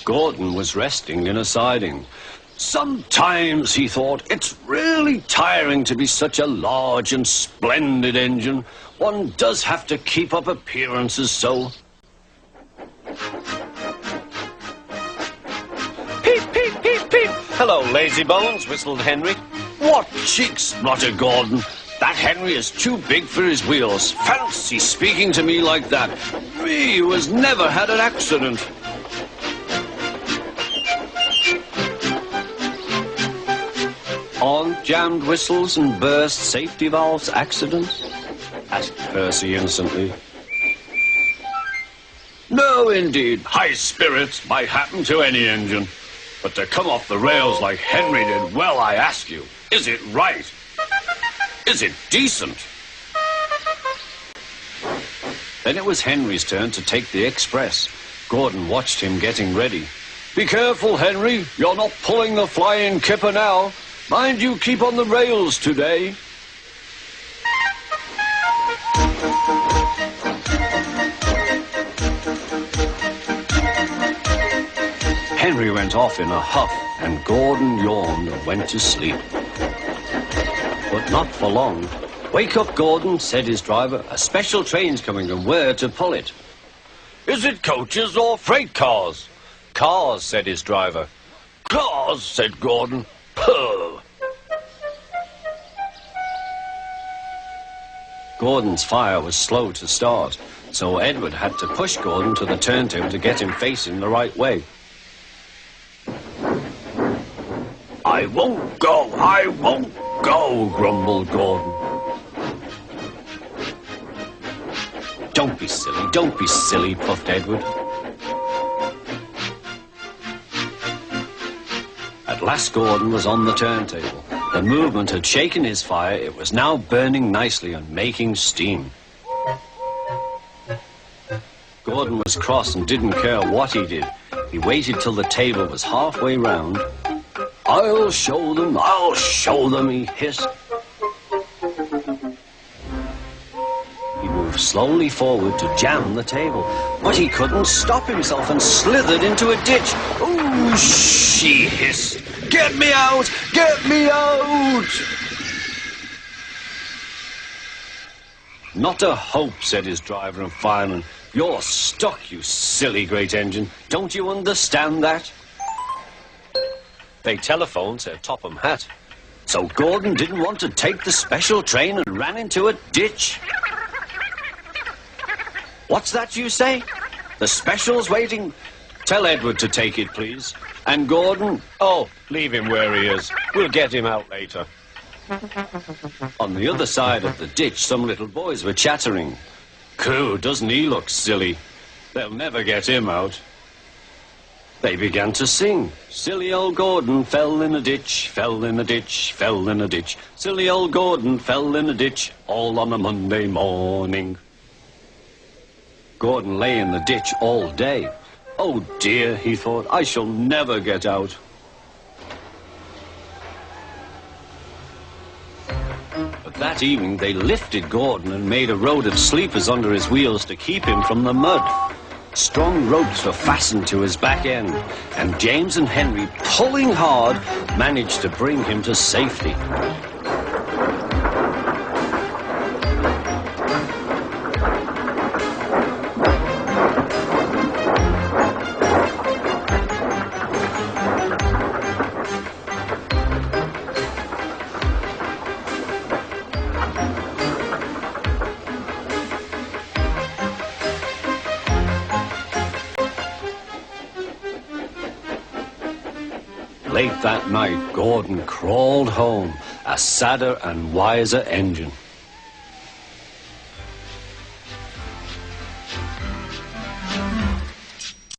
Gordon was resting in a siding. Sometimes, he thought, it's really tiring to be such a large and splendid engine. One does have to keep up appearances so. Peep, peep, peep, peep. Hello, lazybones, whistled Henry. What cheeks, muttered Gordon. That Henry is too big for his wheels. Fancy speaking to me like that. Me, who has never had an accident. Aren't jammed whistles and burst safety valves accidents? Asked Percy innocently. No, indeed. High spirits might happen to any engine. But to come off the rails like Henry did, well, I ask you, is it right? Is it decent? Then it was Henry's turn to take the express. Gordon watched him getting ready. Be careful, Henry. You're not pulling the flying kipper now. Mind you keep on the rails today. Henry went off in a huff, and Gordon yawned and went to sleep. But not for long. Wake up, Gordon, said his driver. A special train's coming, and where to pull it? Is it coaches or freight cars? Cars, said his driver. Cars, said Gordon. Puh. Gordon's fire was slow to start, so Edward had to push Gordon to the turntable to get him facing the right way. I won't go, grumbled Gordon. Don't be silly, puffed Edward. At last Gordon was on the turntable. The movement had shaken his fire. It was now burning nicely and making steam. Gordon was cross and didn't care what he did. He waited till the table was halfway round. I'll show them, he hissed. He moved slowly forward to jam the table, but he couldn't stop himself and slithered into a ditch. Ooh, she hissed. Get me out! Get me out! Not a hope, said his driver and fireman. You're stuck, you silly great engine. Don't you understand that? They telephoned, said Topham Hatt. So Gordon didn't want to take the special train and ran into a ditch. What's that you say? The special's waiting? Tell Edward to take it, please. And Gordon? Oh, leave him where he is. We'll get him out later. On the other side of the ditch, some little boys were chattering. Coo, doesn't he look silly? They'll never get him out. They began to sing. Silly old Gordon fell in a ditch, fell in a ditch, fell in a ditch. Silly old Gordon fell in a ditch, all on a Monday morning. Gordon lay in the ditch all day. Oh dear, he thought, I shall never get out. But that evening they lifted Gordon and made a road of sleepers under his wheels to keep him from the mud. Strong ropes were fastened to his back end, and James and Henry, pulling hard, managed to bring him to safety. Late that night, Gordon crawled home, a sadder and wiser engine.